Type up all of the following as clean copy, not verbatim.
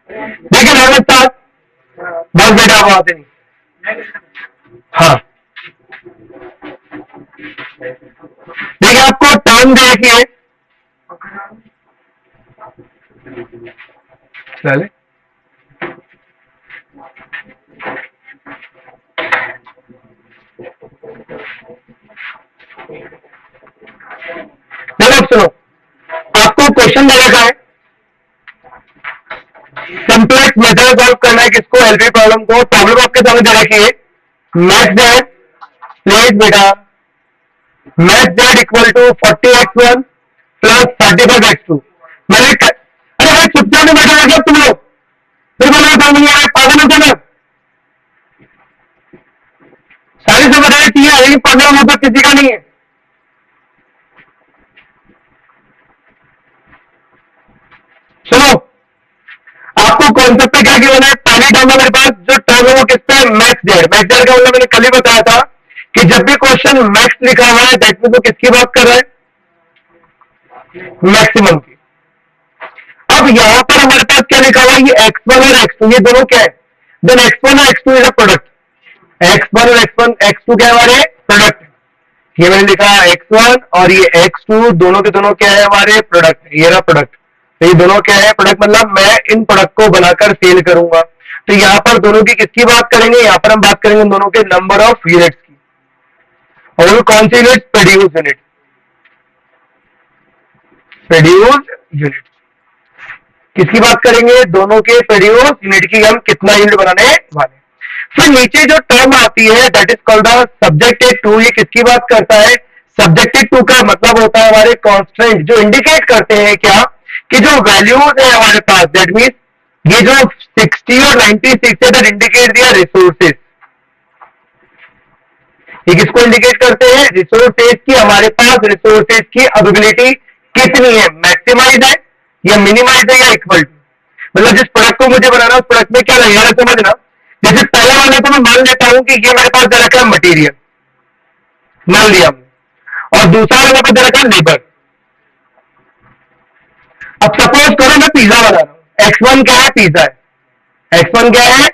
देखिए मेरे साथ बस बेटा आप आते नहीं। हाँ देखिए आपको टर्म देखिए चले देखो सुनो, आपको क्वेश्चन दे रखा है, सिंपलेक्स मेथड सॉल्व करना है किसको, एलपी प्रॉब्लम को। प्रॉब्लम आपके सामने दे रखी है, मैथ दैट प्लीज बेटा, math that equal to 40x1 plus 35x2। मैंने अरे भाई चुपचाप में बैठा रखा तुम लोग, फिर मैंने समझ नहीं आया, पागल होता ना। सारी समझ चाहिए, लेकिन पागल होना तो किसी का नहीं है। सुनो, आपको कॉन्सेप्ट पे क्या गिवन है, पहली टर्म मेरे पास जो टर्म है वो किसका है, मैक्स जेड। मैक्स जेड का मतलब मैंने कल ही बताया था कि जब भी क्वेश्चन मैक्स लिखा हुआ है दैट मीन वो किसकी बात कर रहा है, मैक्सिमम की। अब यहां पर हमारे पास क्या लिखा हुआ है, ये x1 और x2 ये दोनों क्या है, देन x1 और x2 is a product. x1 और x2 क्या है हमारे प्रोडक्ट। ये मैंने लिखा है x1 और ये x2 दोनों के दोनों क्या है हमारे प्रोडक्ट, ये रहा प्रोडक्ट। तो ये दोनों क्या है प्रोडक्ट, मतलब मैं इन प्रोडक्ट को बनाकर सेल करूंगा। तो यहां पर दोनों की किसकी बात करेंगे, यहां पर हम बात करेंगे दोनों के नंबर ऑफ यूनिट्स की। और वो कौन सी unit, produce unit, produce unit किसकी बात करेंगे, दोनों के प्रोड्यूस यूनिट की, हम कितना यूनिट बनाने वाले। फिर नीचे जो टर्म आती है that is called the subjected to, ये किसकी बात करता है, सब्जेक्टेड टू का मतलब होता है हमारे कांस्टेंट जो इंडिकेट करते हैं क्या, कि जो वैल्यूज है हमारे पास दैट मीन ये जो 60 और 96 है दैट इंडिकेट दिया रिसोर्सेज। ये किसको इंडिकेट करते हैं, रिसोर्सेज की, हमारे पास रिसोर्सेज की अवेलेबिलिटी कितनी है, मैक्सिमाइज है या मिनिमाइज है या इक्वल टू। मतलब जिस प्रोडक्ट को मुझे बनाना है उस प्रोडक्ट में क्या लगेगा समझना। जैसे पहले वाले को मैं मान लेता हूं कि ये मेरे पास दे रखा है मटीरियल, मान लिया हमने, और दूसरा वाले पर दे रखा है लेबर। अब सपोज करो मैं पिज्जा बना रहा हूं, x1 क्या है, पिज्जा है, x1 क्या है।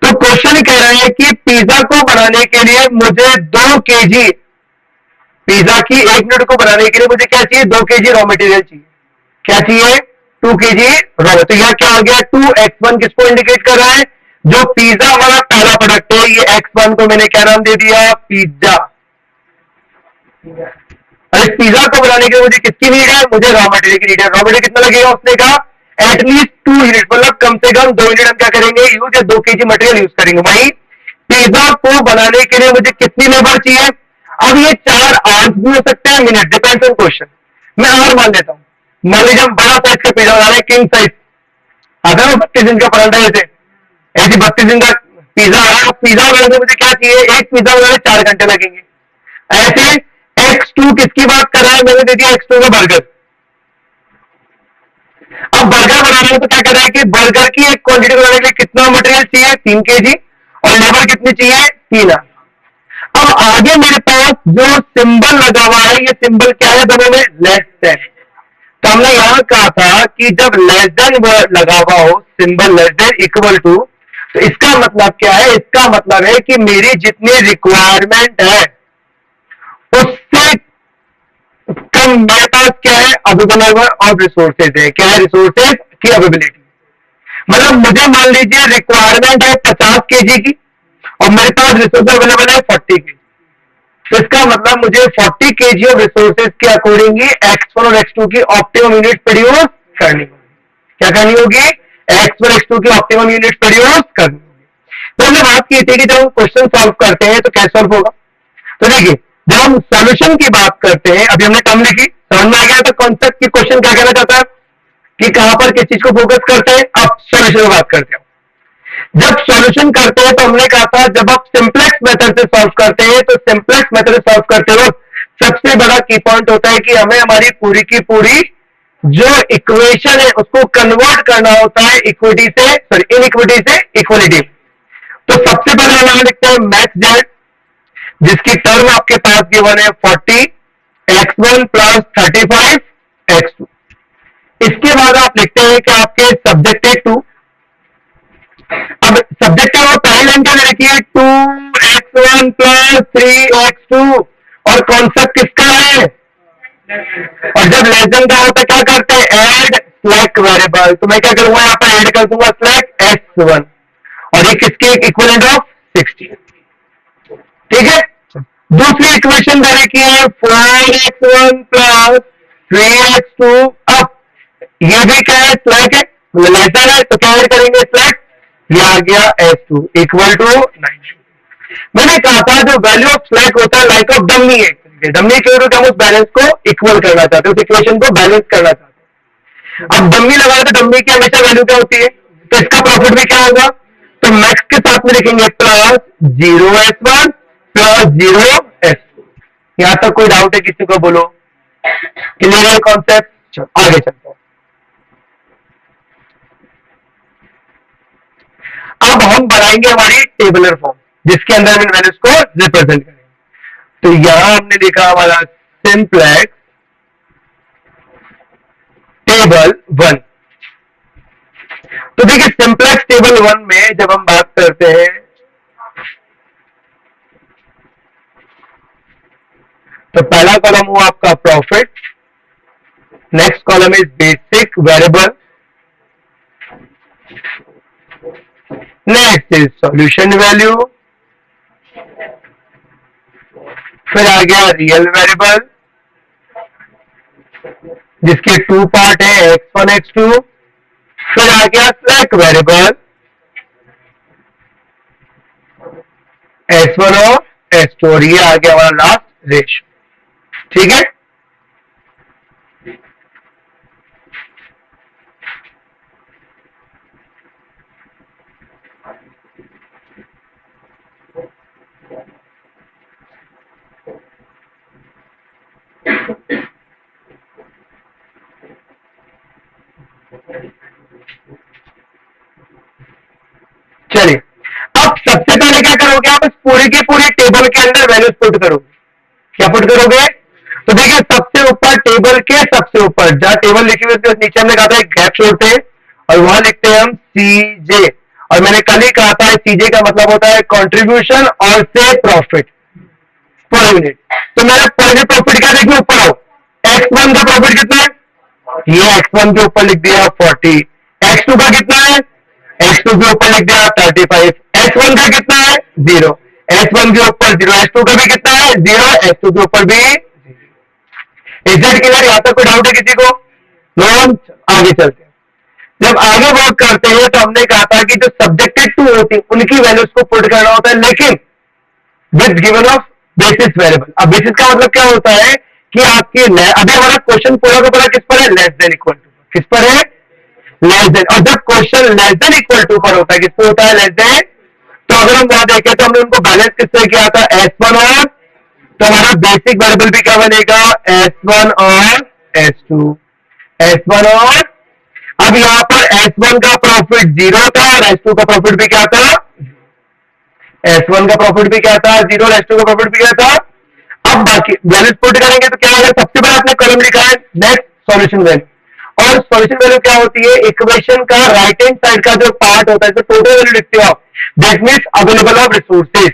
तो क्वेश्चन कह रहे हैं कि पिज्जा को बनाने के लिए मुझे 2 kg, पिज्जा की 1 मिनट को बनाने के लिए मुझे क्या चाहिए, 2 kg रॉ मटेरियल चाहिए। क्या चाहिए, 2 kg रॉ। तो यहां क्या आ गया, 2x1 किसको इंडिकेट कर रहा है, जो पिज्जा हमारा पहला प्रोडक्ट है, ये x1 को मैंने क्या नाम दे दिया, पिज्जा। और इस पिज्जा को बनाने के लिए मुझे किसकी नीड है, मुझे रॉ मटेरियल की नीड है। रॉ मटेरियल कितना लगेगा, उसने कहा एटलीस्ट 2 यूनिट, मतलब कम से कम 2 यूनिट हम क्या करेंगे यूज, या 2 kg मटेरियल यूज करेंगे। वही पिज्जा को बनाने के लिए मुझे कितनी लेबर चाहिए। अब ये 4 आवर्स भी हो सकते हैं, मिनट, डिपेंड्स ऑन क्वेश्चन। मैं आवर मान लेता हूं, मान लीजिए हम बड़ा साइज का पिज्जा बना रहे हैं, किंग साइज आता है 32 इंच का परांठा, जैसे ऐसे 32 इंच का पिज्जा आ रहा है। पिज्जा बनाने में मुझे क्या चाहिए, एक पिज्जा बनाने 4 घंटे लगेंगे। ऐसे x2 किसकी बात कर रहा है, मैंने दे दिया x2 का बर्गर। अब बर्गर बनाने में तो क्या कर रहा है कि बर्गर की एक क्वांटिटी बनाने के लिए कितना मटेरियल चाहिए, 3 kg, और लेबर कितनी चाहिए, 3। अब आगे मेरे पास जो सिंबल लगा हुआ है, ये सिंबल क्या है दोनों में, लेस देन। तो हमने यहां कहा था कि जब लेस देन लगा हुआ हो, symbol less than equal to, तो इसका मतलब क्या है, इसका मतलब है कि मेरी जितनी रिक्वायरमेंट है उससे कम मेरे पास क्या है, अवेलेबल ऑफ रिसोर्सेज है। क्या है, रिसोर्सेज की अवेलेबिलिटी। मतलब मुझे मान लीजिए रिक्वायरमेंट है 50 kg की, और मेरे पास रिसोर्स अवेलेबल है 40 kg। तो इसका मतलब मुझे 40 kg ऑफ रिसोर्सेज के अकॉर्डिंगली x1 और x2 की ऑप्टिमम यूनिट प्रोड्यूस करनी होगी। क्या करनी होगी, x1 x2 की ऑप्टिमम यूनिट प्रोड्यूस करनी होगी। तो हमने बात की थी कि जब हम क्वेश्चन सॉल्व करते हैं तो कैसे सॉल्व होगा। तो देखिए जब हम सॉल्यूशन की बात करते हैं, अभी हमने टर्म लिखी, समझ में आ गया था कॉन्सेप्ट की, क्वेश्चन क्या कहना चाहता है कि कहां पर किस चीज को फोकस करते हैं। अब सॉल्यूशन की बात करते हैं। जब सॉल्यूशन करते हैं तो हमने कहा था जब आप सिंपलेक्स मेथड से सॉल्व करते हैं, तो सिंपलेक्स मेथड से सॉल्व करते वक्त सबसे बड़ा की पॉइंट होता है कि हमें हमारी पूरी की पूरी जो इक्वेशन है उसको कन्वर्ट करना होता है इक्विटी से, सॉरी इनइक्विटी से इक्वलिटी। तो सबसे पहले हम यहां लिखते हैं मैथ जेड, जिसकी टर्म आपके पास गिवन है 40x1 प्लस 35x2। इसके बाद आप लिखते हैं कि आपके सब्जेक्टेड टू, सब्जेक्ट क्या हुआ, पहली लाइन क्या रखी है, 2x1 प्लस 3x2, और कॉन्सेप्ट किसका है, और जब लेस देन का होता है क्या करते हैं, ऐड स्लैक वेरिएबल, तो मैं क्या करूंगा यहाँ पर ऐड कर दूंगा स्लैक s1, और ये किसके इक्विवेलेंट ऑफ 16, ठीक है। दूसरी इक्वेशन दे रखी है 4x1 प्लस 3x2, अब ये भी क्या है, स्लैक है, मतलब लेस देन है, तो क्या ऐड करेंगे स्लैक, ये आ गया s2 इक्वल टू 9। मैंने कहा था जो वैल्यू ऑफ स्लैक होता है लाइक ऑफ डमी है, डमी के थ्रू हम उस बैलेंस को इक्वल करना चाहते हैं, उस इक्वेशन को बैलेंस करना चाहते हैं। अब डमी लगाए तो डमी की हमेशा वैल्यू क्या होती है, तो इसका प्रॉफिट भी क्या होगा, तो मैक्स के साथ में लिखेंगे प्लस 0s1 प्लस 0s2। यहां तक कोई डाउट है किसी को, बोलो, क्लियर है कॉन्सेप्ट, आगे चलते हैं। अब हम बनाएंगे हमारी टेबलर फॉर्म जिसके अंदर हम इन वैल्यूज को रिप्रेजेंट करेंगे। तो यहां हमने लिखा हमारा सिंप्लेक्स टेबल 1। तो देखिए सिंप्लेक्स टेबल 1 में जब हम बात करते हैं तो पहला कॉलम हुआ आपका profit, next column is basic variable, next is solution value, फिर आ गया रियल वेरिएबल जिसके 2 पार्ट है x1 x2, फिर आ गया स्लैक वेरिएबल s1 और s2, और ये आ गया हमारा लास्ट रेशियो, ठीक है। चलिए अब सबसे पहले क्या करोगे आप, इस पूरी की पूरी टेबल के अंदर वैल्यूज पुट करोगे, क्या पुट करोगे, तो देखिए सबसे ऊपर टेबल के सबसे ऊपर जहां टेबल लिखी हुई थी नीचे हमने कहा था एक गैप छोड़ते हैं और वहां लिखते हैं हम CJ, और मैंने कल ही कहा था CJ का मतलब होता है कंट्रीब्यूशन और से प्रॉफिट पर यूनिट। तो मेरा पहले प्रॉफिट क्या देखिए, ऊपर आओ, x1 का प्रॉफिट कितना है, ये x1 के ऊपर लिख दिया 40, x2 का कितना है, x2 के ऊपर लिख दिया 35, s1 का कितना है 0, s1 के ऊपर 0, s2 का भी कितना है 0, s2 के ऊपर भी 0। इजेड क्लियर, यहां तक कोई डाउट है किसी को, नो, आगे चलते हैं। जब आगे वर्क करते हैं तो हमने कहा था कि जो सब्जेक्टेड टू होती है उनकी वैल्यूज को पुट करना होता है, लेकिन with given of basis variable. अब बेसिस का मतलब क्या होता है कि आपकी अभी हमारा क्वेश्चन पूरा का पूरा किस पर है, लेस देन इक्वल टू, किस पर है, लेस देन, और जब question less than equal to पर होता है, किस पर होता है, लेस देन, तो अगर हम वहां देखें तो हमने उनको बैलेंस किससे किया था, s1 और, तो हमारा बेसिक वेरिएबल भी क्या बनेगा, s1 और s2, s1 और, अब यहां पर s1 का प्रॉफिट 0 था और s2 का प्रॉफिट भी क्या था, s1 का प्रॉफिट भी क्या था 0 और s2 का प्रॉफिट भी क्या था। अब बाकी वैल्यूज पुट करेंगे तो क्या होगा, सबसे पहले आपने कॉलम लिखा है नेक्स्ट सॉल्यूशन वैल्यू, और सॉल्यूशन वैल्यू क्या होती है, इक्वेशन का राइट हैंड साइड का जो पार्ट होता है तो टोटल वैल्यू लिखते हो आप, that means available of resources,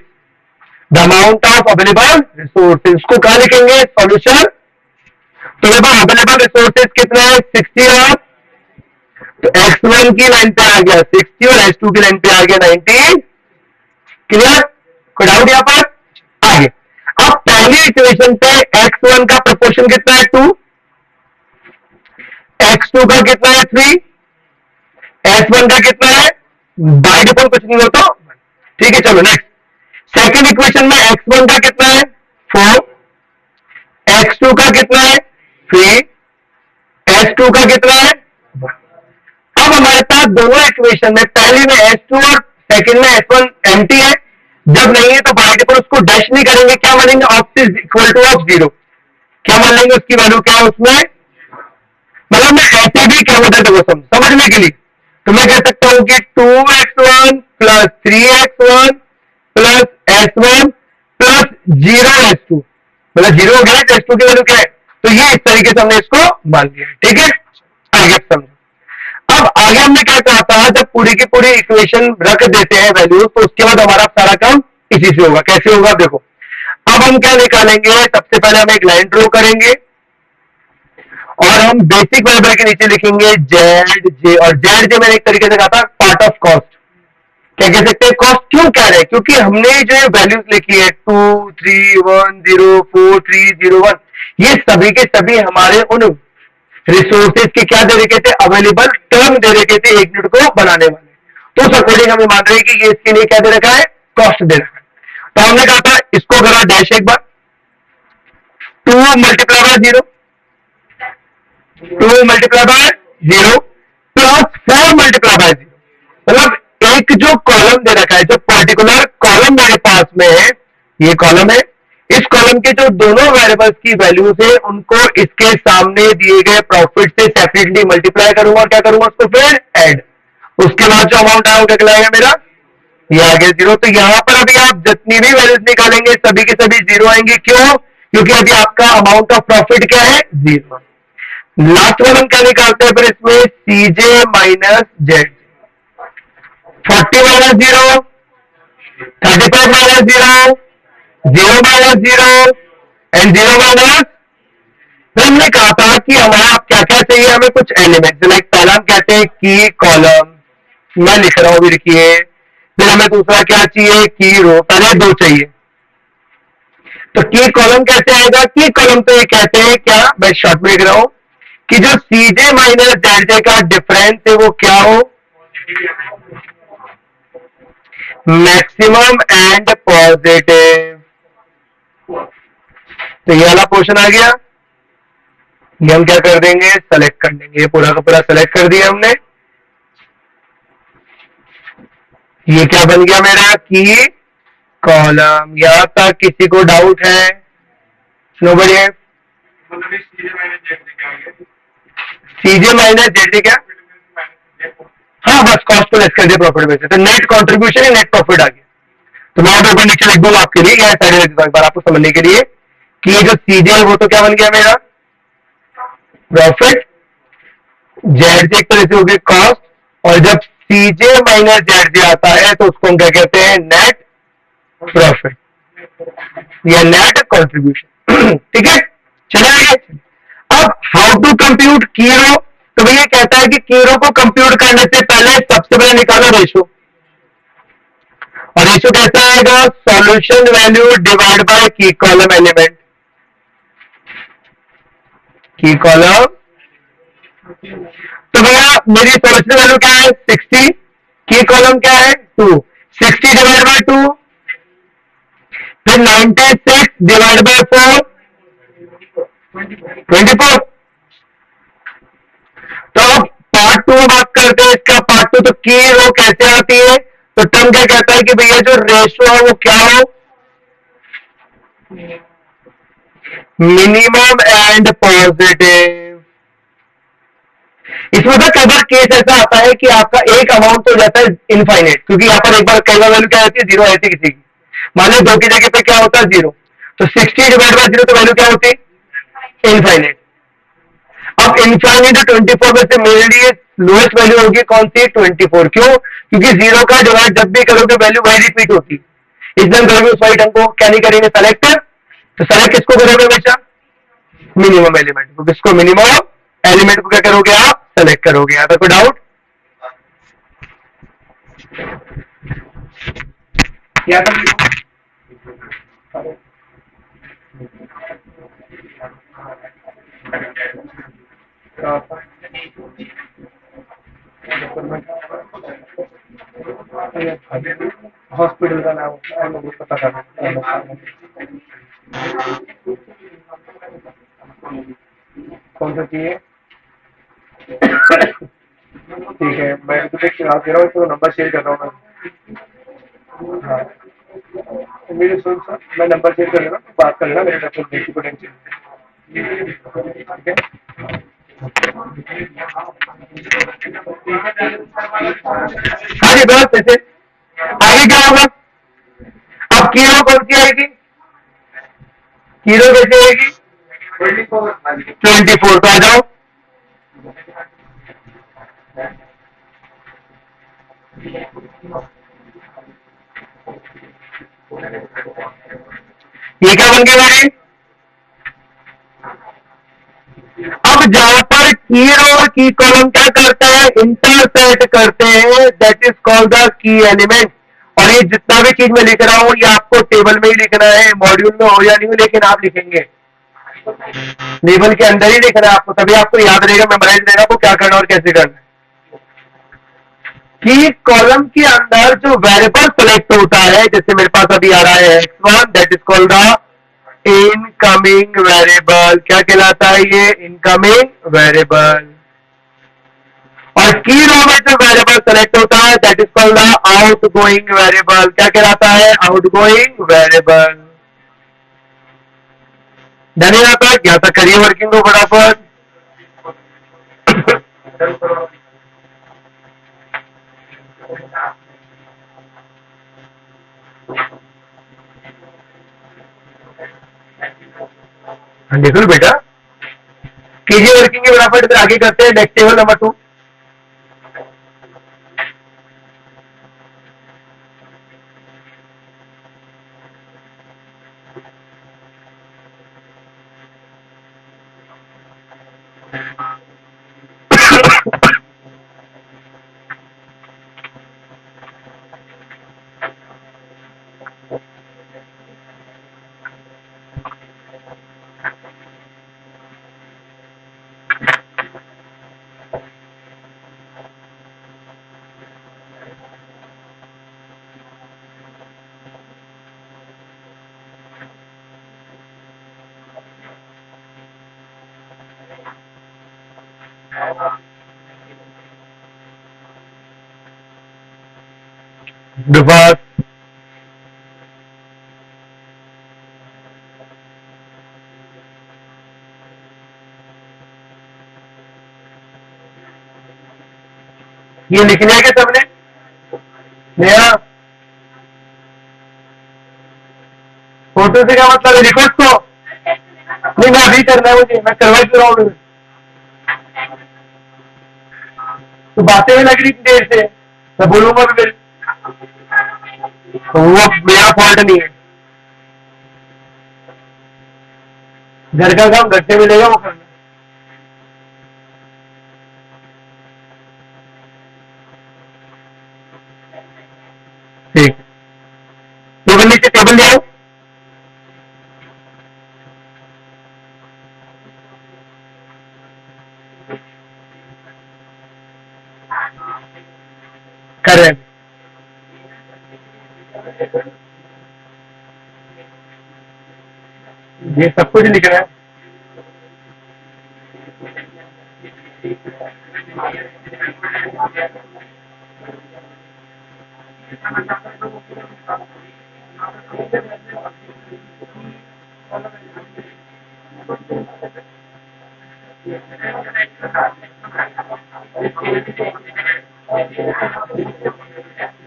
the amount of available resources को कहां लिखेंगे, सॉल्यूशन। तो देखो अवेलेबल रिसोर्सेज कितना है 60 और, तो x1 की लाइन पे आ गया 60 और s2 की लाइन पे आ गया 90, क्लियर, कोई डाउट यहां पर, आगे। अब पहली इक्वेशन पे x1 का प्रोपोर्शन कितना है 2, x2 का कितना है 3, s1 का कितना है, बाय डिफॉल्ट कुछ नहीं होता, ठीक है। चलो नेक्स्ट, सेकंड इक्वेशन में x1 का कितना है 4, x2 का कितना है 3, s2 का कितना है 1। अब हमारे पास दोनों इक्वेशन में पहली में s2 और सेकंड में s1 एम्प्टी है, जब नहीं है तो बाय डिफॉल्ट उसको डैश नहीं करेंगे, क्या मानेंगे, of is equal to of 0, क्या मान लेंगे, उसकी वैल्यू क्या है उसमें, मतलब मैं ऐसे भी क्या होता है देखो समझने के लिए, तो मैं कह सकता हूं कि 2x1 plus 3x1 plus s1 plus 0s2, मतलब 0 हो गया, s2 की वैल्यू क्या है, तो ये इस तरीके से हमने इसको मान लिया, ठीक है। आगे समझो, अब आगे हमने क्या कहा था, जब पूरी की पूरी इक्वेशन रख देते हैं वैल्यूज, तो उसके बाद हमारा सारा काम इसी से होगा। कैसे होगा देखो, अब हम क्या निकालेंगे, सबसे पहले हम एक लाइन ड्रॉ करेंगे और हम बेसिक वेरिएबल के नीचे लिखेंगे जेड जे, और जेड जे मैंने एक तरीके से कहा था पार्ट ऑफ कॉस्ट। क्या कह सकते हैं, कॉस्ट क्यों कह रहे हैं, क्योंकि हमने जो वैल्यूज लिखी है 231043001, ये सभी के सभी हमारे उन रिसोर्सेज के क्या दे रखे थे, अवेलेबल टर्म दे रखे थे एक यूनिट को बनाने वाले। तो उस अकॉर्डिंग हमें मान रहे हैं कि ये इसके लिए क्या दे रखा है, कॉस्ट दे रखा है। तो हमने कहा था इसको करा डैश एक बार, 2 multiply by 0, 2 multiply by 0 plus 4 multiply by 0। मतलब एक जो कॉलम दे रखा है, जो पर्टिकुलर कॉलम मेरे पास में है, ये कॉलम है, इस कॉलम के जो दोनों वेरिएबल्स की वैल्यूज है उनको इसके सामने दिए गए प्रॉफिट से सेपरेटली मल्टीप्लाई करूंगा और क्या करूंगा, उसको फिर ऐड, उसके बाद जो अमाउंट आया वो क्या कहलाएगा मेरा, ये आ गया 0। तो यहां पर अभी आप जितनी भी वैल्यूज निकालेंगे सभी के सभी 0 आएंगे। क्यों, क्योंकि अभी आपका अमाउंट ऑफ प्रॉफिट क्या है, 0। लास्ट वन हम क्या निकालते हैं फिर इसमें, CJ minus Z, 40 minus 0, 35 minus 0, 0 minus 0 and 0 minus. फिर हमने कहा था कि हमारा क्या क्या चाहिए, हमें कुछ एलिमेंट, लाइक पहला हम कहते हैं की कॉलम, मैं लिख रहा हूं अभी, लिखिए। फिर हमें दूसरा क्या चाहिए, की रो, पहले 2 चाहिए। तो की कॉलम कैसे आएगा, की कॉलम तो ये कहते हैं क्या, मैं शॉर्ट में लिख रहा हूं कि जो सीजे माइनस जेड जे का डिफरेंस है वो क्या हो, मैक्सिमम एंड पॉजिटिव। तो ये वाला पोर्शन आ गया, ये हम क्या कर देंगे, सेलेक्ट कर देंगे, ये पूरा का पूरा सेलेक्ट कर दिया हमने। ये क्या बन गया मेरा, की कॉलम। यहां तक किसी को डाउट है, नोबडी है, सीजे माइनस जेड क्या, हाँ बस कॉस्ट को लेस कर दिया प्रॉफिट में से, तो नेट कॉन्ट्रीब्यूशन है, नेट प्रॉफिट आ गया। तो मैं ऊपर नीचे लिख दूंगा आपके लिए, यह साइड लिख दूंगा एक बार आपको समझने के लिए कि ये जो सीजे है वो तो क्या बन गया मेरा, प्रॉफिट, जेड जे एक तरह से हो गया कॉस्ट, और जब सीजे माइनस जेड जे आता है तो उसको हम क्या कहते हैं, नेट प्रॉफिट या नेट कॉन्ट्रीब्यूशन। ठीक है, चलिए अब हाउ टू कंप्यूट की रो। तो भैया कहता है कि की रो को कंप्यूट करने से पहले सबसे पहले निकालो रेशो, और रेशो कैसा आएगा, सॉल्यूशन वैल्यू डिवाइड बाय की कॉलम एलिमेंट, की कॉलम। तो भैया मेरी सॉल्यूशन वैल्यू क्या है, 60, की कॉलम क्या है 2, 60 डिवाइड बाय 2, फिर 96 डिवाइड बाय 4, 24। तो अब पार्ट 2 बात करते हैं इसका, पार्ट 2। तो की रो कैसे आती है, तो टर्म क्या कहता है कि भैया जो रेशो है वो क्या हो, मिनिमम एंड पॉजिटिव। इसमें तो कई बार केस ऐसा आता है कि आपका एक अमाउंट हो जाता है इनफाइनाइट, क्योंकि यहाँ पर एक बार कई बार वैल्यू क्या होती है, 0 आती है किसी की, मान लो 2 की जगह पे क्या होता है 0, तो 60 डिवाइड बाय 0 तो वैल्यू क्या होती है, इनफाइनाइट। अब इनफाइनाइट 24 में से मेरे लिए लोएस्ट वैल्यू होगी कौन सी, 24। क्यों, क्योंकि 0 का डिवाइड जब भी करोगे वैल्यू वही रिपीट होती है, इसलिए करोगे उस वाइट हमको क्या नहीं करेंगे, सेलेक्ट। तो सेलेक्ट किसको करोगे हमेशा, मिनिमम एलिमेंट को, किसको, मिनिमम एलिमेंट को क्या करोगे आप, सेलेक्ट करोगे। यहां पर कोई डाउट, या हॉस्पिटल का नाम पता करना, कौन सा चाहिए, ठीक है, मैं फिलहाल दे रहा हूँ, तो नंबर शेयर कर रहा हूँ मैं। हाँ मेरे सुन सर, मैं नंबर शेयर कर लेना, बात कर लेना मेरे डॉक्टर को, टेंशन ठीक है। हाँ जी बस ऐसे आगे क्या होगा, अब कीरो कौन सी आएगी, कीरो कैसे आएगी, 24। तो आ जाओ, ये क्या बन गया मेरे? अब जहां पर की रो और की कॉलम क्या करते हैं, इंटरसेक्ट करते हैं, that is called the key element. और ये जितना भी चीज मैं लिख रहा हूं ये आपको टेबल में ही लिखना है, मॉड्यूल में हो या नहीं हो, लेकिन आप लिखेंगे टेबल के अंदर ही लिखना है आपको, तभी आपको याद रहेगा, मेमोराइज रहेगा आपको क्या करना और कैसे करना। कि कॉलम के अंदर जो वेरिएबल सेलेक्ट होता है, जैसे मेरे पास अभी आ रहा है x1, that is called the incoming variable. क्या कहलाता है ये? Incoming variable. और की रो में जो वेरिएबल सेलेक्ट होता है that is called the out going variable. क्या कहलाता है? Out going variable. धन्यवाद तक यहाँ तक करिए वर्किंग को फटाफट। देखो बेटा, कीजिए वर्किंग के फटाफट, फिर आगे करते हैं नेक्स्ट टेबल नंबर 2। डिफॉल्ट ये लिख लिया क्या सबने? नया फोटो से क्या मतलब है? लिखो इसको। नहीं, मैं अभी करना है, मुझे मैं करवा क्यों रहा हूँ? तो बातें में लग रही थी देर से, मैं बोलूंगा भी फिर तो वो मेरा फॉल्ट नहीं है। घर का काम घर से मिलेगा वो करना। ठीक, टेबल नीचे, टेबल ले आओ। करेक्ट, ये सब कुछ लिख रहा है।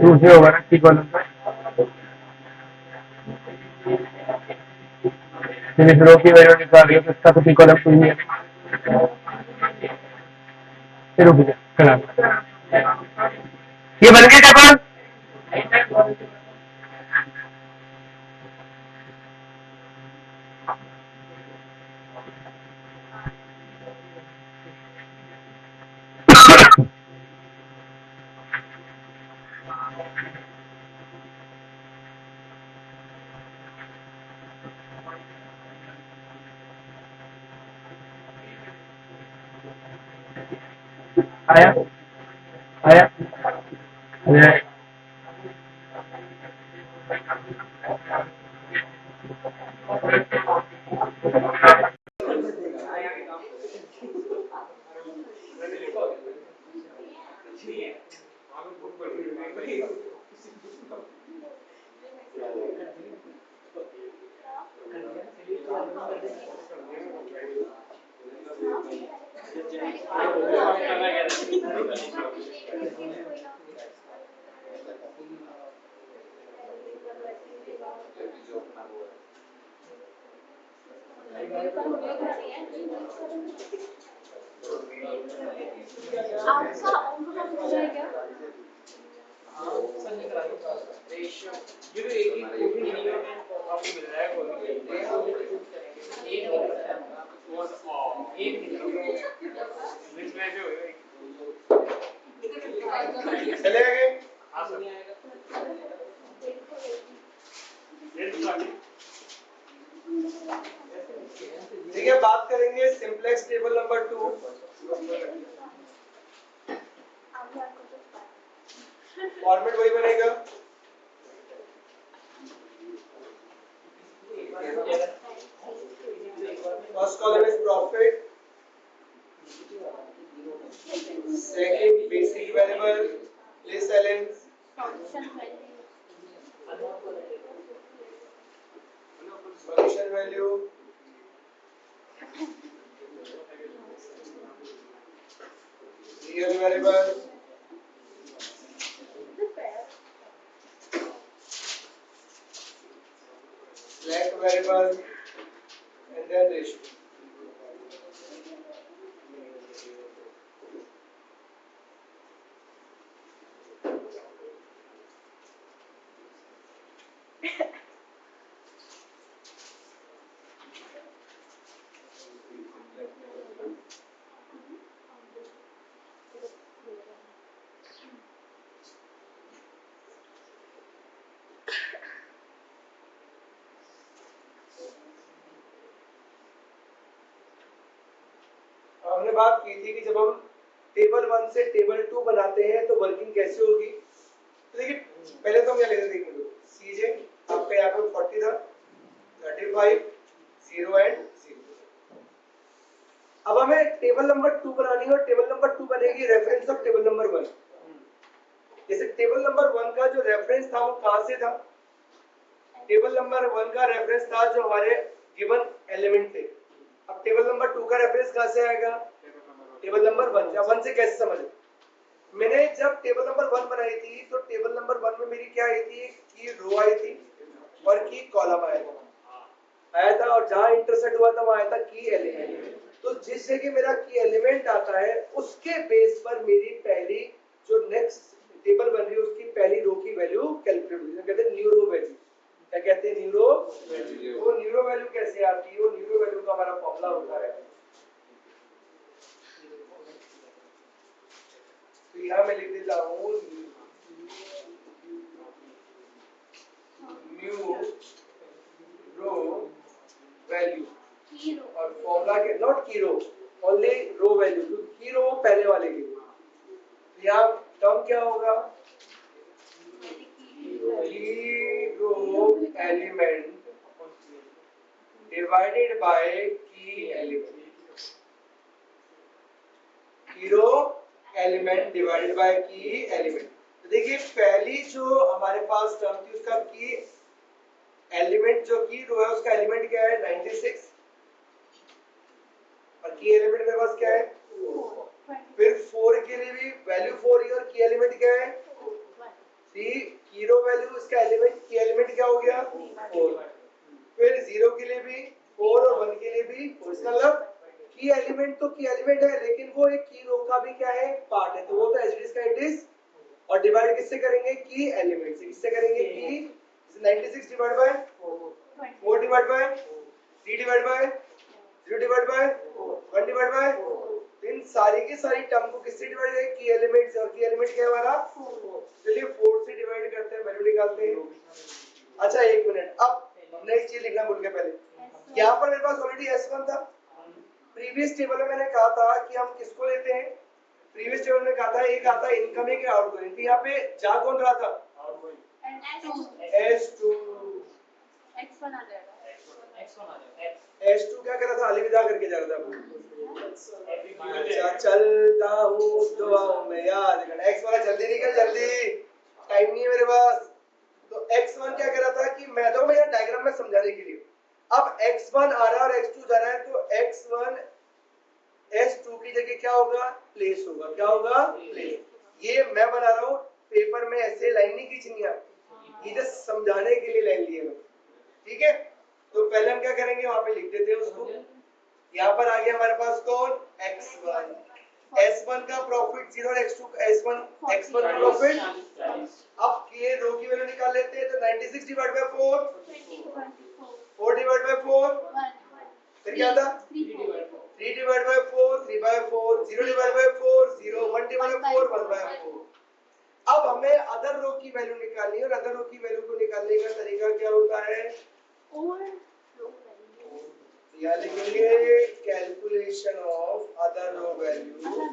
दूसरे होगा ना ठीक वाला, मैंने फिर की वैल्यू निकाल रही है तो इसका तो ठीक वाला कोई नहीं है। फिर रुक जा, करा ये बन गया टेबल। आया आया आया। आपका ऑन हो जाएगा। रेशियो ये तो एक ही मिनिमम में आपको मिल रहा है कोई एक मिनट में जो चले आगे। हाँ सर ठीक है, बात करेंगे सिंपलेक्स टेबल नंबर 2। फॉर्मेट वही बनेगा। First column is profit, second basic variable place elements, function value, real variable, slack variable and then ratio. हमने बात की थी कि जब हम टेबल 1 से टेबल 2 बनाते हैं तो वर्किंग कैसे होगी। तो देखिए पहले तो हम यहाँ लेते देखेंगे सीजे आपका यहाँ पे 40 था, 35, 0 एंड 0। अब हमें टेबल नंबर 2 बनानी है और टेबल नंबर 2 बनेगी रेफरेंस ऑफ टेबल नंबर 1। जैसे टेबल नंबर 1 का जो रेफरेंस था वो कहाँ से था? टेबल नंबर 1 का रेफरेंस था जो हमारे गिवन एलिमेंट थे। अब टेबल नंबर 2 का रेफरेंस कहाँ से आएगा? टेबल नंबर 1 से। 1 से कैसे समझे? मैंने जब टेबल नंबर 1 बनाई थी तो टेबल नंबर 1 में मेरी क्या आई थी? की रो आई थी और की कॉलम आया था और जहां इंटरसेक्ट हुआ था वहां आया था की एलिमेंट। तो जिस जगह मेरा की एलिमेंट आता है उसके बेस पर मेरी पहली जो नेक्स्ट टेबल बन रही है उसकी पहली रो की वैल्यू कैलकुलेट होती है, कहते हैं न्यू रो वैल्यू। क्या कहते हैं? New row value. वो न्यू रो वैल्यू कैसे आती है? वो न्यू रो वैल्यू का हमारा फॉर्मूला होता है, तो यहाँ मैं लिख देता हूँ न्यू रो वैल्यू और फॉर्मूला के नॉट की रो, ओनली रो वैल्यू। की रो पहले वाले की, यहाँ टर्म क्या होगा? की रो एलिमेंट डिवाइडेड बाय की एलिमेंट। की रो एलिमेंट डिवाइडेड बाय की एलिमेंट। तो देखिए पहली जो हमारे पास टर्म थी उसका की एलिमेंट जो की रो है उसका एलिमेंट क्या है? 96 और की एलिमेंट मेरे पास क्या है? 4। फिर 4 के लिए भी वैल्यू 4 ही और की एलिमेंट क्या है? 3। की रो वैल्यू इसका एलिमेंट की एलिमेंट क्या हो गया? 4। फिर 0 के लिए भी 4 और 1 के लिए भी 4। इसका मतलब की एलिमेंट तो की एलिमेंट है लेकिन वो एक की रो का भी क्या है? पार्ट है। तो वो तो एज इट इज का इट इज। और डिवाइड किससे करेंगे? की एलिमेंट से। किससे करेंगे? की 96 divide by 4 divide by 3 divide by 0 divide by 1 divide by. इन सारी की सारी टर्म को किससे डिवाइड करेंगे? की एलिमेंट से। और की एलिमेंट क्या है हमारा? 4। चलिए 4 से डिवाइड करते हैं, वैल्यू निकालते हैं। अच्छा एक मिनट, अब नेक्स्ट चीज लिखना भूल गए पहले। यहाँ पर मेरे पास ऑलरेडी S1 था। प्रीवियस टेबल में मैंने कहा था कि हम किसको लेते हैं? प्रीवियस टेबल में कहा था एक आता है इनकमिंग या आउटगोइंग। तो यहाँ पे जा कौन रहा था? S2। X1 आ जाएगा। S2 क्या कर रहा था? अलविदा करके जा रहा था। अच्छा चलता हूँ दुआओं में याद करना। X वाला जल्दी निकल, जल्दी, टाइम नहीं है मेरे पास। तो X1 क्या कर रहा था कि मैं तो मेरा डायग्राम में समझाने के लिए, अब X1 आ रहा है और X2 जा रहा है तो X1 S2 की जगह क्या होगा? प्लेस होगा। क्या होगा? प्लेस। ये मैं बना रहा हूँ, पेपर में ऐसे लाइन नहीं खींचनी है, ये जस्ट समझाने के लिए लाइन लिए मैंने। ठीक है, तो पहले हम क्या करेंगे? वहां पे लिख देते हैं उसको। यहाँ पर आ गया हमारे पास कौन? X1। S1 का प्रॉफिट 0 और X1 का प्रॉफिट। अब के रो निकाल लेते हैं तो 96 डिवाइड बाय 4 24 4 डिवाइड बाय 4 1 फिर क्या था 3 3 divide by 4 3 by 4 0 divide by 4 0 1 divide by 4 1 by 4। अब हमें अदर रो की वैल्यू निकालनी है और अदर रो की वैल्यू को निकालने का तरीका क्या होता है या लिखेंगे calculation of other row value.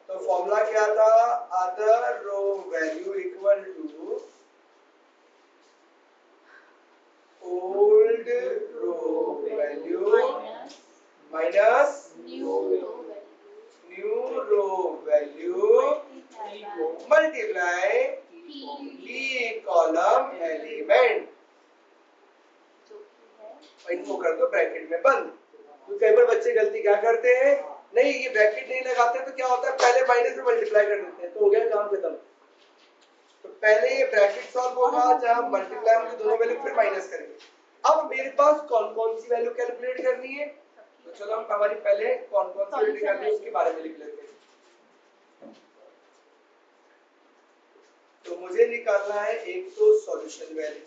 तो फॉर्मूला क्या था other row value equal to old row value minus new row value multiply key column element. इनको कर दो ब्रैकेट में बंद। तो कई बार बच्चे गलती क्या करते हैं नहीं ये ब्रैकेट नहीं लगाते तो क्या होता है पहले माइनस में मल्टीप्लाई कर देते हैं तो हो गया काम खत्म। तो पहले ये ब्रैकेट सॉल्व होगा जहां मल्टीप्लाई होंगे दोनों वैल्यू फिर माइनस करेंगे। अब मेरे पास कौन कौन सी वैल्यू कैलकुलेट करनी है तो चलो हम हमारी पहले कौन कौन सी वैल्यू निकालनी है उसके बारे में लिख लेते हैं। तो मुझे निकालना है एक तो सॉल्यूशन वैल्यू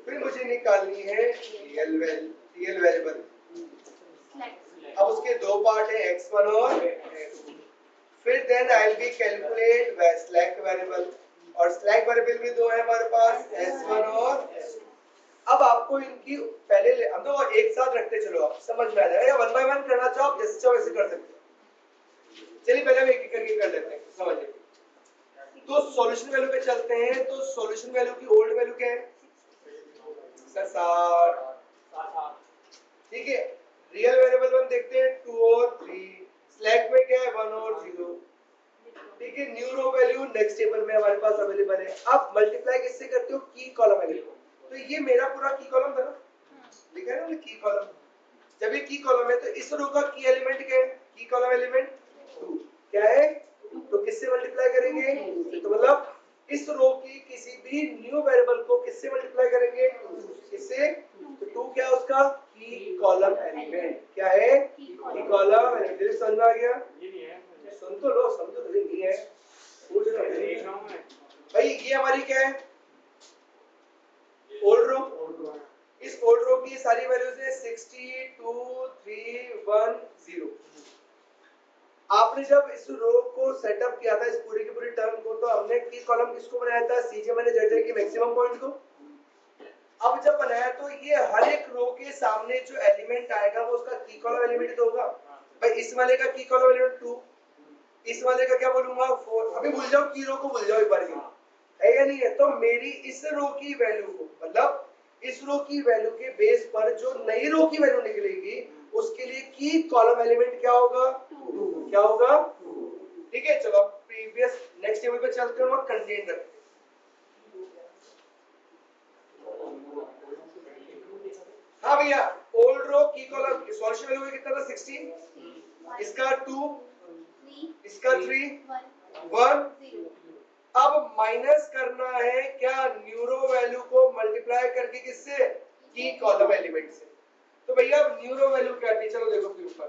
फिर मुझे निकालनी है रियल वेरिएबल। अब उसके दो पार्ट है x1 और x2। फिर then I will be calculate slack variable और स्लैक वेरिएबल भी दो है हमारे पास s1 और s2। अब आपको इनकी पहले हम तो एक साथ रखते चलो आप समझ में आ जाएगा या 1 बाय 1 करना चाहो आप जैसे चाहो वैसे कर सकते हो। चलिए पहले हम एक एक करके कर लेते हैं समझिए। तो सॉल्यूशन वैल्यू पे चलते हैं। तो सॉल्यूशन वैल्यू की ओल्ड वैल्यू क्या है सर 60 ठीक है। रियल वेरिएबल में देखते हैं 2 और 3 स्लैक में क्या है 1 और 0 ठीक है। New row value next table में हमारे पास अवेलेबल है। अब मल्टीप्लाई किससे करते हो की कॉलम एलिमेंट। तो ये मेरा पूरा की कॉलम था ना लिखा है ना की कॉलम। जब ये की कॉलम है तो इस रो का की एलिमेंट क्या है की कॉलम एलिमेंट 2 क्या है तो किससे मल्टीप्लाई करेंगे तो मतलब इस रो की किसी भी न्यू वेरिएबल को किससे मल्टीप्लाई करेंगे किससे तो 2 क्या है उसका की कॉलम एलिमेंट क्या है की कॉलम एलिमेंट। समझ में आ गया सुन तो लो समझो तो नहीं है पूछ रहा हूं भाई ये हमारी क्या है ओल्ड रो। इस ओल्ड रो की सारी वैल्यूज है 60 2 3 1 0। आपने जब इस रो को सेटअप किया था इस पूरी की पूरी टर्म को तो हमने की कॉलम किसको बनाया था सीजे मैंने जेड के मैक्सिमम पॉइंट को। अब जब बनाया तो ये हर एक रो के सामने जो एलिमेंट आएगा वो उसका की कॉलम एलिमेंट तो होगा। भाई इस वाले का की कॉलम एलिमेंट 2 इस वाले का क्या बोलूंगा 4। अभी भूल जाओ की रो को भूल जाओ एक बार है या नहीं है। तो मेरी इस रो की वैल्यू को मतलब इस रो की वैल्यू के बेस पर जो नई रो की वैल्यू निकलेगी उसके लिए की कॉलम एलिमेंट क्या होगा क्या होगा ठीक है। चलो प्रीवियस नेक्स्ट टेबल पे चलते हैं और कंटेंट रखते हैं। हाँ भैया ओल्ड रो की कॉलम सॉल्यूशन वैल्यू कितना था 16 इसका 2 इसका 3 1 अब माइनस करना है क्या न्यूरो वैल्यू को मल्टीप्लाई करके किससे की कॉलम एलिमेंट से। तो भैया अब न्यूरो वैल्यू क्या थी चलो देखो फिर ऊपर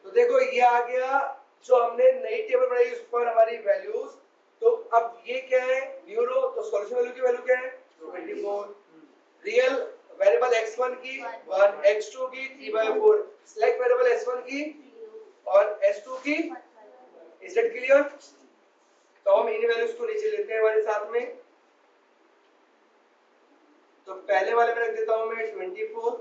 तो देखो ये आ गया जो हमने नई टेबल बनाई उस पर हमारी वैल्यूज। तो अब ये क्या है न्यूरो तो सॉल्यूशन वैल्यू की वैल्यू क्या है 24 रियल वेरिएबल x1 की 1 x2 की 3/4 सिलेक्ट वेरिएबल s1 की और s2 की इज इट क्लियर। तो हम इन वैल्यूज को नीचे लेते हैं हमारे साथ में। तो पहले वाले में रख देता हूं मैं 24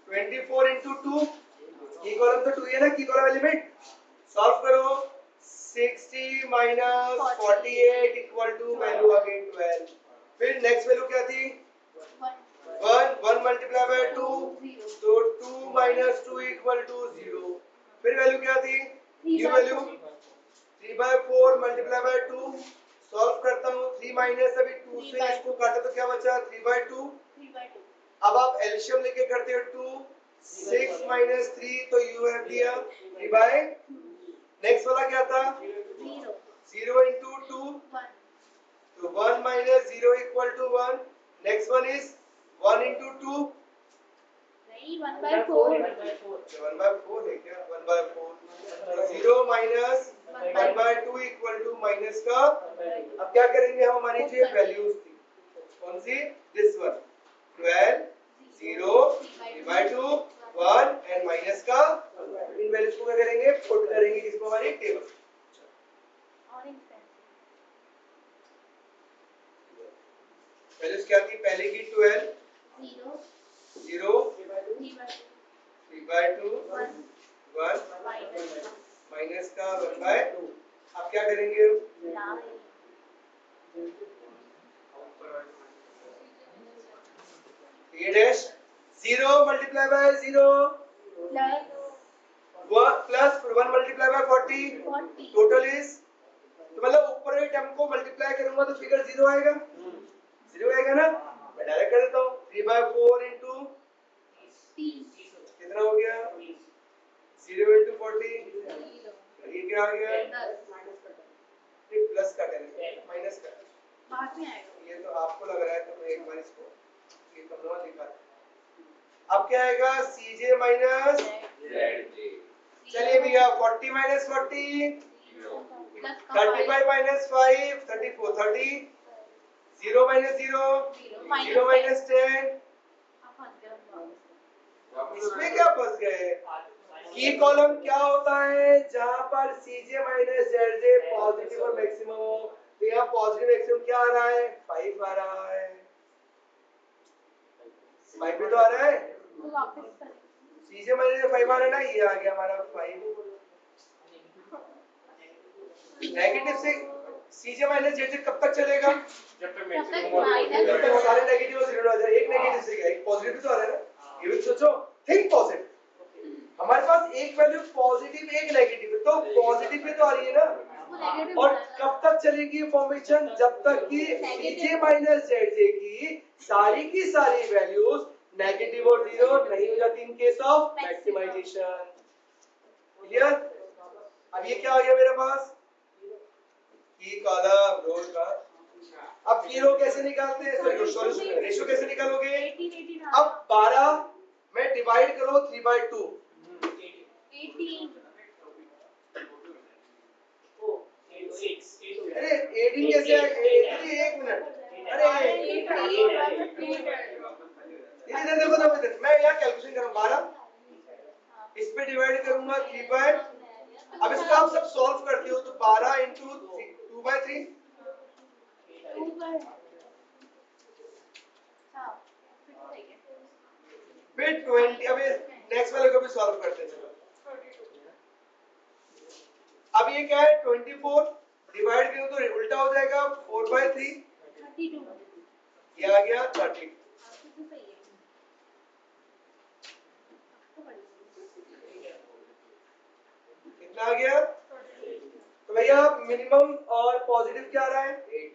24 into 2 की कॉलम तो 2 है ना की कॉलम एलिमेंट सॉल्व करो 60 minus 48 equal to वैल्यू आ गई 12। फिर नेक्स्ट वैल्यू क्या थी 1 मल्टीप्लाई बाय 2 तो 2 minus 2 equal to 0। फिर वैल्यू क्या थी new value 3/4 multiply by 2 solve करता हूं 3 माइनस अभी 2 से इसको काटा तो क्या बचा 3/2 अब आप एलसीएम लेके करते हो 2 6 minus 3 तो यू हैव दिया 3 बाय नेक्स्ट वाला क्या था 0 into 2 तो 1 minus 0 equal to 1 next one is 1 into 2 नहीं 1/4 1 by 4 है क्या 1 by 4 0 minus 1 by 2 equal to minus का अब क्या करेंगे हम हमारी जो वैल्यूज थी कौन see this one 12 0 by 2 1 and minus का इन वैल्यूज को क्या करेंगे पुट करेंगे इसको हमारी टेबल ऑरेंज वैल्यूज क्या थी पहले की 12 0 0 3/2 3 by 2 1 माइनस माइनस का 1 by अब क्या करेंगे ये dash 0 multiply by 0 plus 1 multiply by 40 total is तो मतलब ऊपर के टर्म को मल्टीप्लाई करूंगा तो फिगर 0 आएगा 0 आएगा ना मैं डायरेक्ट कर देता हूं 3/4 into कितना हो गया 0 into 40 ये क्या आ गया ये प्लस का करेंगे माइनस का बाद में आएगा ये तो आपको लग रहा है तो मैं एक बार इसको ये कमरा दिखा अब क्या आएगा CJ माइनस ZJ चलिए भैया 40 माइनस 40 35 minus 5 34 30 0 minus 0 0 minus 10 इसमें क्या फंस गए की कॉलम क्या होता है जहां पर CJ माइनस ZJ पॉजिटिव और मैक्सिमम हो तो यहाँ पॉजिटिव मैक्सिमम क्या आ रहा है 5 आ रहा है 5 भी तो आ रहा है तो वापस करें CJ माइनस 5 आ रहा है ना ये आ गया हमारा 5 नेगेटिव से CJ माइनस ZJ कब तक चलेगा जब तक जब तक मैक्सिमम जब तक सारे नेगेटिव और जीरो आ जाए एक नेगेटिव से गया एक पॉजिटिव तो आ रहा है ना ये भी सोचो थिंक पॉजिटिव हमारे पास एक वैल्यू पॉजिटिव एक नेगेटिव है तो पॉजिटिव भी तो आ रही है ना और कब तक चलेगी फॉर्मेशन जब तक कि CJ माइनस ZJ की सारी वैल्यूज नेगेटिव और जीरो नहीं हो जाती in case of maximization clear अब ये क्या आ गया मेरे पास की कॉलम रो का अब की रो कैसे निकालते हैं सॉरी सॉल्यूशन रेशियो कैसे निकालोगे 18 अब 12 में डिवाइड करो 3/2 18 अरे 18 कैसे आएगा एक मिनट अरे इधर देखो ना इधर मैं यहाँ कैलकुलेशन करूँ 12 इस पे डिवाइड करूंगा 3/2 अब इसको आप सब सॉल्व करते हो तो 12 into 2/3 फिर 20 अब नेक्स्ट वाले को भी सॉल्व करते हैं चलो अब ये क्या है 24 डिवाइड करूं तो उल्टा हो जाएगा 4/3 32 ये आ गया 30 कितना आ गया तो भैया मिनिमम और पॉजिटिव क्या आ रहा है 8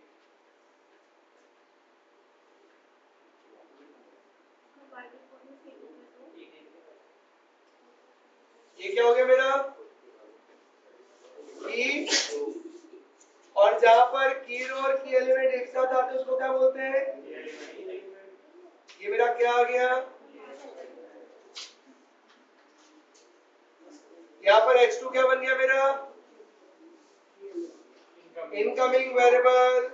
ये क्या हो गया मेरा की और जहां पर की रो और की एलिमेंट एक साथ आते हैं उसको क्या बोलते हैं ये मेरा क्या आ गया यहाँ पर x2 क्या बन गया मेरा इनकमिंग वेरिएबल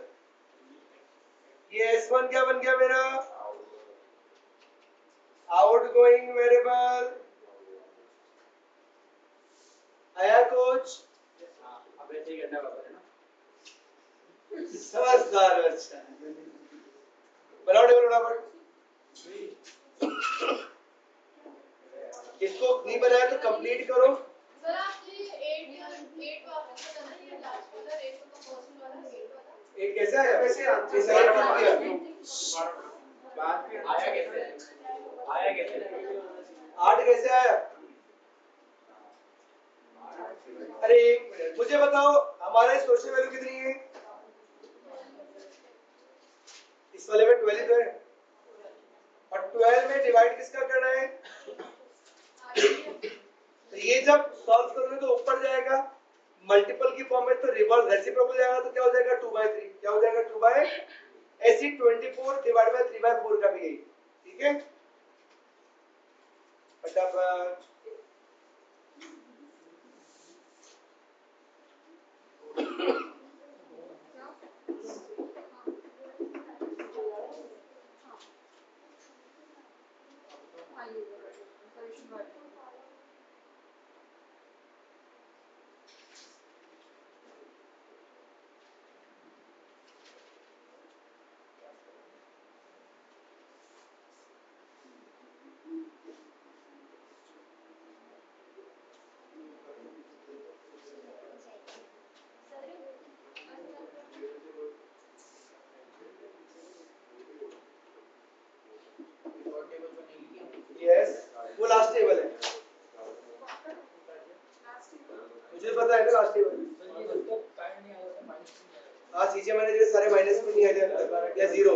ये s1 क्या बन गया मेरा आउटगोइंग वेरिएबल आया कुछ अब ऐसे ही करना होगा ना समझदार अच्छा बनाओ टेबल बराबर इसको नहीं बनाया तो कंप्लीट करो सर आप ये 8 वापस बताना ये लास्ट वाला रेट का पर्सन वाला 8 वाला एक कैसा है कैसे आया बाद में आया कैसे 8 कैसे आया अरे एक मिनट मुझे बताओ हमारा सोशल वैल्यू कितनी है इस वाले में 12 तो है और 12 में डिवाइड किसका करना है? तो ये जब सॉल्व करोगे तो ऊपर जाएगा, मल्टीपल की फॉर्म में तो रिवर्स रेसिप्रोकल जाएगा, तो क्या हो जाएगा 2/3, क्या हो जाएगा 2 बाय ऐसी 24 डिवाइड बाय 3/4 का भी यही, ठीक है। फटाफट यस, वो लास्ट टेबल है, मुझे पता है ना लास्ट टेबल। हाँ सीजे मैंने जो सारे माइनस में नहीं आ जाए या जीरो।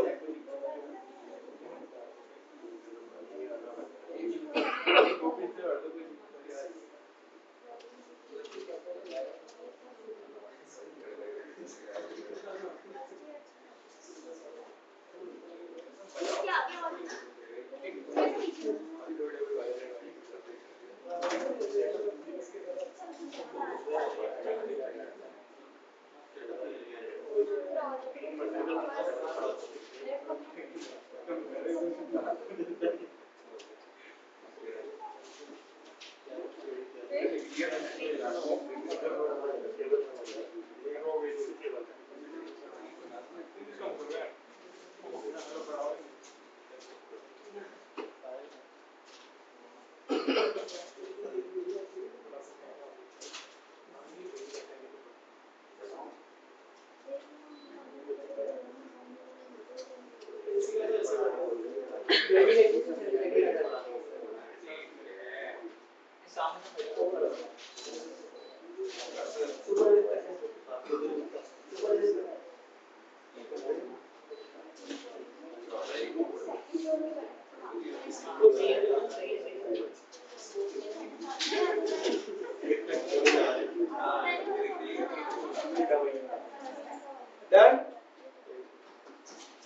डन।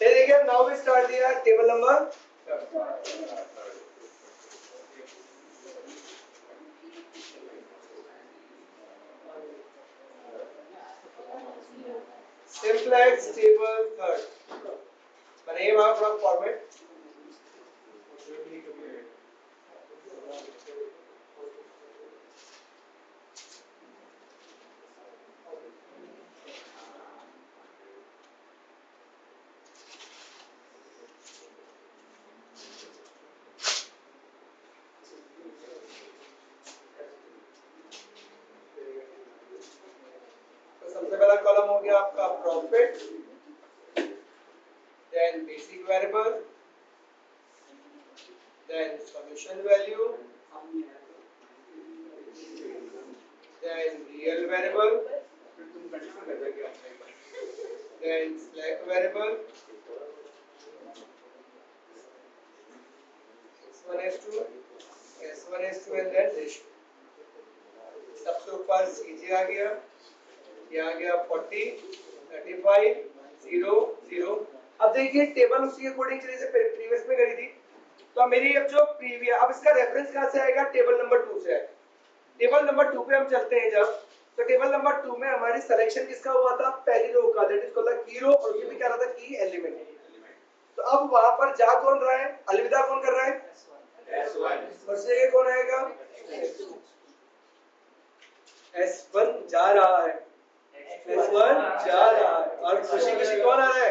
चलिए देखिए नाउ वी स्टार्ट दिया table number simplex table third बनाइए वहां थोड़ा फॉर्मेट। तो सबसे पहला कॉलम हो गया आपका profit, then basic variable, then solution value, then real variable, then slack variable, S1 S2 S1 S2 and then ratio. सबसे ऊपर सीजे आ गया, ये आ गया 40 35 0 0। अब देखिए टेबल उसी अकॉर्डिंग चलिए जैसे प्रीवियस में करी थी, तो मेरी अब जो प्रीवियस अब इसका रेफरेंस कहां से आएगा? टेबल नंबर 2 से आएगा। टेबल नंबर 2 पे हम चलते हैं जब, तो टेबल नंबर 2 में हमारी सिलेक्शन किसका हुआ था? पहली रो का, दैट इज कॉल्ड की रो, और ये भी क्या रहा था? की एलिमेंट। तो अब वहां पर जा कौन रहा है? अलविदा कौन कर रहा है? S1। और से कौन आएगा? S1 जा रहा है, S1 जा रहा है, और खुशी खुशी कौन आ रहा है?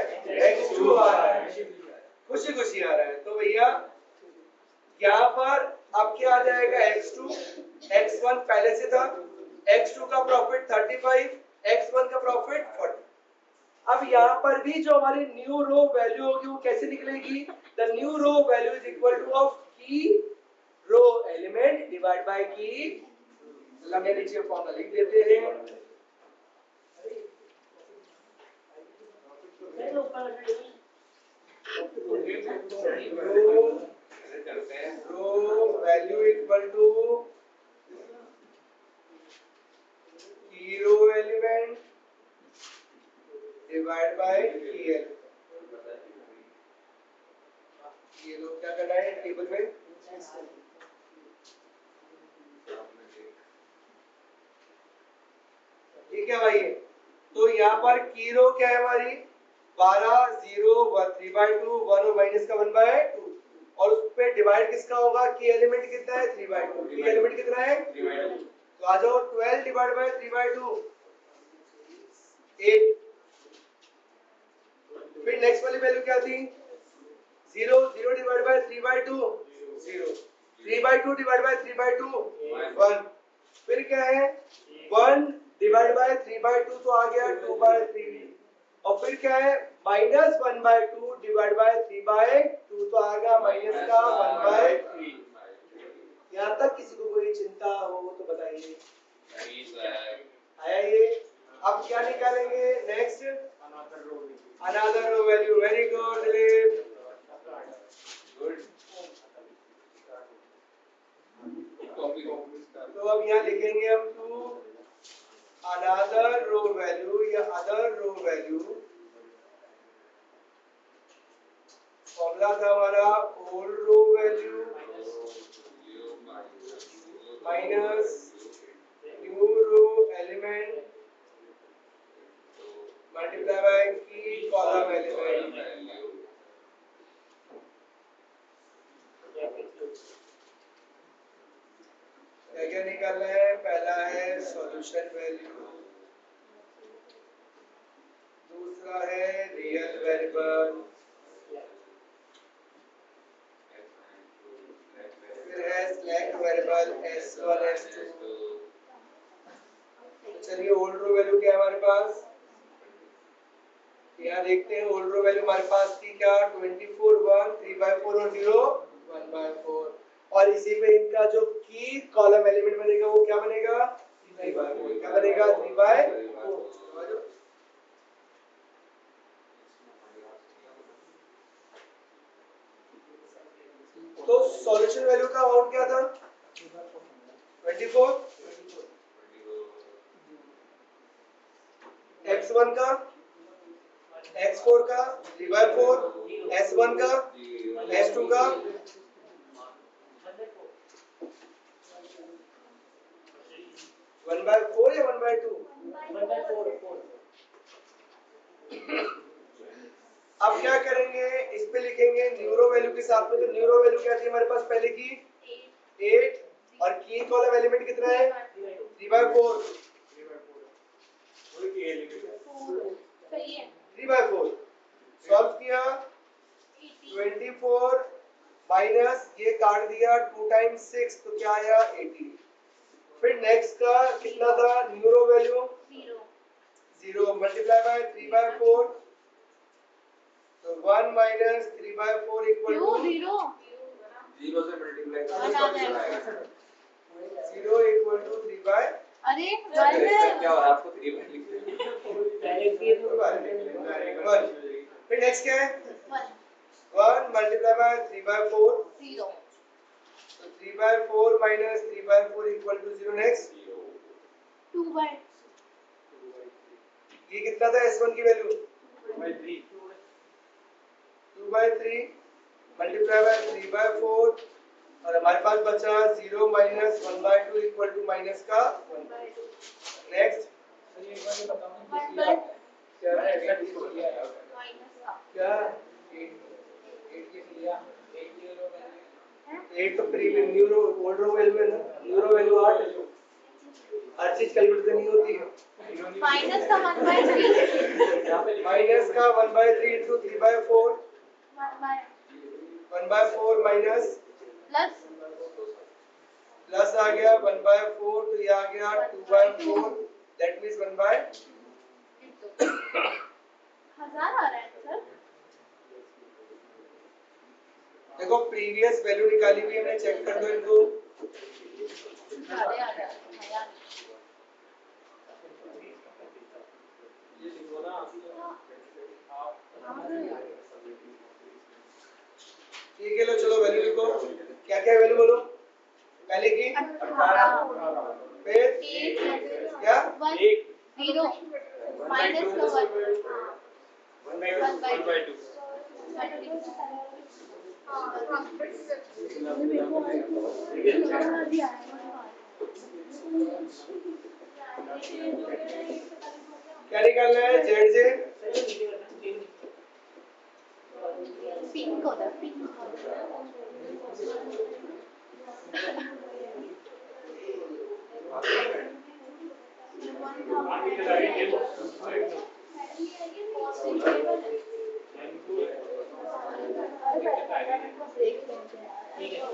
X2 आ रहा है, खुशी खुशी आ रहा है। तो भैया यहाँ पर अब क्या आ जाएगा? X2, X1 पहले से था, X2 का प्रॉफिट 35, X1 का प्रॉफिट 40। अब यहाँ पर भी जो हमारी न्यू रो वैल्यू होगी वो कैसे निकलेगी? The new row value is equal to of की रो एलिमेंट डिवाइड बाय की। लगे नीचे फॉर्मूला लिख देते हैं, करना है टेबल में। ठीक है भाई, तो यहाँ पर की रो क्या है हमारी 12 0 1 3/2 1 और माइनस का 1/2 और उस पे डिवाइड किसका होगा की एलिमेंट कितना है 3/2 की एलिमेंट कितना है 3/2 तो आ जाओ 12 डिवाइड बाय 3/2 8। फिर नेक्स्ट वाली वैल्यू क्या थी 0 0 डिवाइड बाय 3/2 0 3/2 डिवाइड बाय 3/2 1 फिर क्या है 1 डिवाइड बाय 3/2 तो आ गया 2/3 और फिर क्या है माइनस 1/2 डिवाइड बाय 3/2 तो आ गया माइनस का 1/3। यहाँ तक किसी को कोई चिंता हो तो बताइए आया ये। अब क्या निकालेंगे next another row value. Very good Dilip तो अब यहाँ लिखेंगे हम टू अनदर रो वैल्यू या अदर रो वैल्यू। फॉर्मूला था हमारा old row value minus new row element multiply by की कॉलम एलिमेंट। क्या निकालना है पहला है सॉल्यूशन वैल्यू दूसरा है रियल वेरिएबल फिर है स्लैक वेरिएबल s1 s2। चलिए ओल्ड रो वैल्यू क्या है हमारे पास यहाँ देखते हैं ओल्ड रो वैल्यू हमारे पास थी क्या 24 1 3/4 और 0 1/4 और इसी पे इनका जो की कॉलम एलिमेंट बनेगा वो क्या बनेगा 3/4 क्या बनेगा 3/4। तो सॉल्यूशन वैल्यू का अमाउंट क्या था 24 x1 का x4 का 3/4 s1 का s2 का 1/4 या 1/2 अब क्या करेंगे इस पे लिखेंगे न्यूरो वैल्यू के साथ में। तो न्यूरो वैल्यू क्या थी हमारे पास पहले की 8 और की कॉलम एलिमेंट कितना है 3/4 सही है 3/4 सॉल्व किया 24 माइनस ये काट दिया 2 टाइम्स 6 तो क्या आया 80। फिर नेक्स्ट का कितना था न्यूरो वैल्यू 0 मल्टीप्लाई बाय 3/4 तो 1 माइनस 3/4 इक्वल टू 0 0 से मल्टीप्लाई कर 0 इक्वल टू 3/4 अरे क्या हो रहा है आपको 3 बार लिख फिर नेक्स्ट क्या है 1 मल्टीप्लाई बाय 3/4 0 तो 3/4 माइनस 3/4 इक्वल टू 0। नेक्स्ट 2/3 ये कितना था s1 की वैल्यू 2/3 मल्टीप्लाई बाय 3/4 और हमारे पास बचा 0 माइनस 1/2 इक्वल टू माइनस का 1। नेक्स्ट क्या 8 तो previous neuro old row value है ना न्यूरो वैल्यू 8 है हर चीज कैलकुलेट करनी होती है माइनस का 1/3 माइनस का 1/3 इनटू 3/4 1/4 माइनस प्लस प्लस आ गया 1/4 तो ये आ गया 2/4 दैट मींस 1/2। 1000 आ रहा है सर देखो प्रीवियस वैल्यू निकाली हुई हमने चेक कर दो इनको ज्यादा आ रहा है ये लिखो ना ठीक है लो चलो वैल्यू लिखो क्या क्या वैल्यू बोलो पहले की 18 फिर क्या 0 माइनस का 1 1/2 अभी आया क्या निकालना है? जेड से पिंक होता है पिंक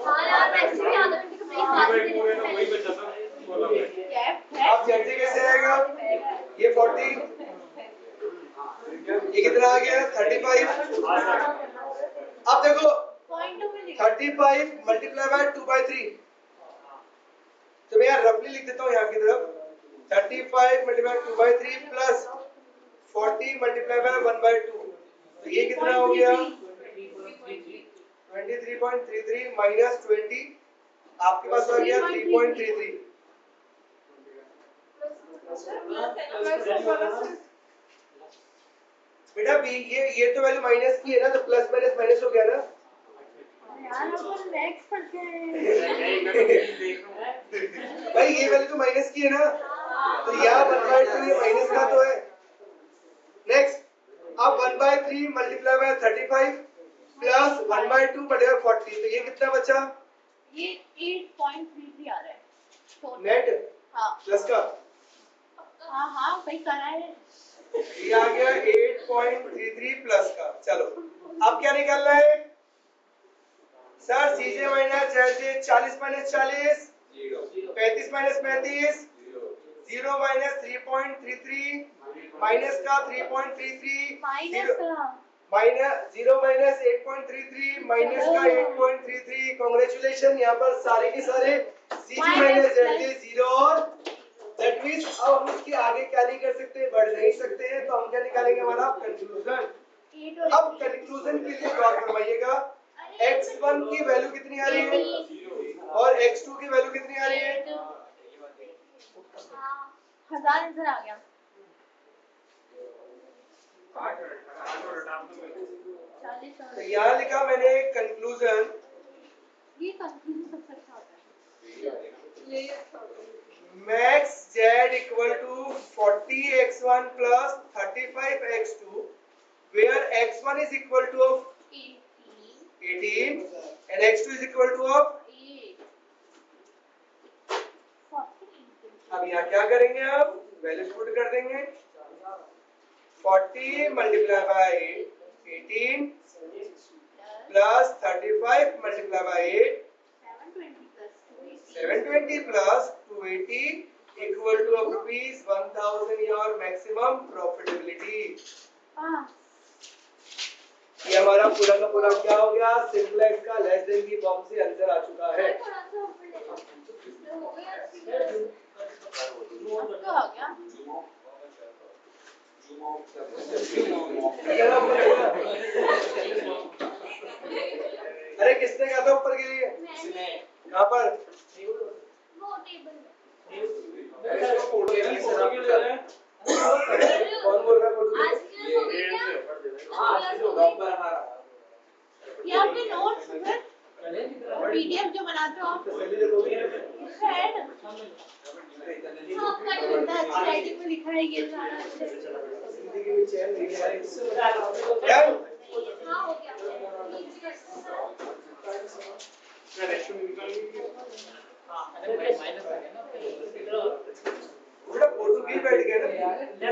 हाँ यार वैसे भी आधा घंटे का ब्रेक आप जेड से कैसे आएगा? ये 40, ये कितना आ गया? 35। अब देखो 35 मल्टीप्लाई बाय 2/3, तो मैं यहाँ रफली लिख देता हूँ यहाँ की तरफ 35 मल्टीप्लाई 2/3 प्लस 40 मल्टीप्लाई बाय 1/2, तो ये कितना हो गया? 23.33 माइनस 20, आपके पास आ गया 3.33। बेटा बी ये तो वैल्यू माइनस की है ना, तो प्लस माइनस माइनस हो गया ना यार अपन मैथ्स पढ़ते हैं भाई, ये वैल्यू तो माइनस की है ना, तो यहाँ 1/2 ये माइनस का तो है। नेक्स्ट, अब 1/3 मल्टीप्लाई बाय 35 प्लस 1/2 बटेगा 40, तो ये कितना बचा? ये 8.33 आ रहा है नेट हाँ प्लस का हाँ हाँ भाई करा है ये आ गया 8.33 प्लस का। चलो अब क्या निकालना है सर? सीजे माइनस जेजे 40 माइनस 40 35 माइनस 35 0 माइनस 3.33 माइनस का 3.33 माइनस का माइनस 0 माइनस 8.33 माइनस का 8.33। कांग्रेचुलेशन, यहाँ पर सारे के सारे सीजे माइनस जेजे 0 और दैट मींस अब हम इसके आगे क्या नहीं कर सकते, बढ़ नहीं सकते हैं, तो हम क्या निकालेंगे? हमारा कंक्लूजन। अब कंक्लूजन के लिए गौर फरमाइएगा, x1 की वैल्यू कितनी आ रही है और x2 की वैल्यू कितनी आ रही है? 1000 आंसर आ गया 40 तो यहाँ लिखा मैंने कंक्लूजन, ये कंफ्यूजन सबसे अच्छा होता है max z equal to 40x1 plus 35x2 where x1 is equal to of 18 and x2 is equal to of। अब यहाँ क्या करेंगे? हम वैल्यू पुट कर देंगे 40 multiply by 18 plus 35 multiply by 8 720 plus 280 equal to of rupees 1000 your maximum profitability। ये हमारा पूरा का पूरा क्या हो गया? सिंपलेक्स का लेस देन की फॉर्म से आंसर आ चुका है। अरे किसने कहा था ऊपर के लिए? कहाँ पर? कौन बोल रहा है? ये आपके नोट्स पीडीएफ जो बनाते हो आप अच्छा राइटिंग में लिखा है ये सारा जिंदगी में चैन नहीं है। हाँ हो गया बेटा फोटो भी बैठ गया ना।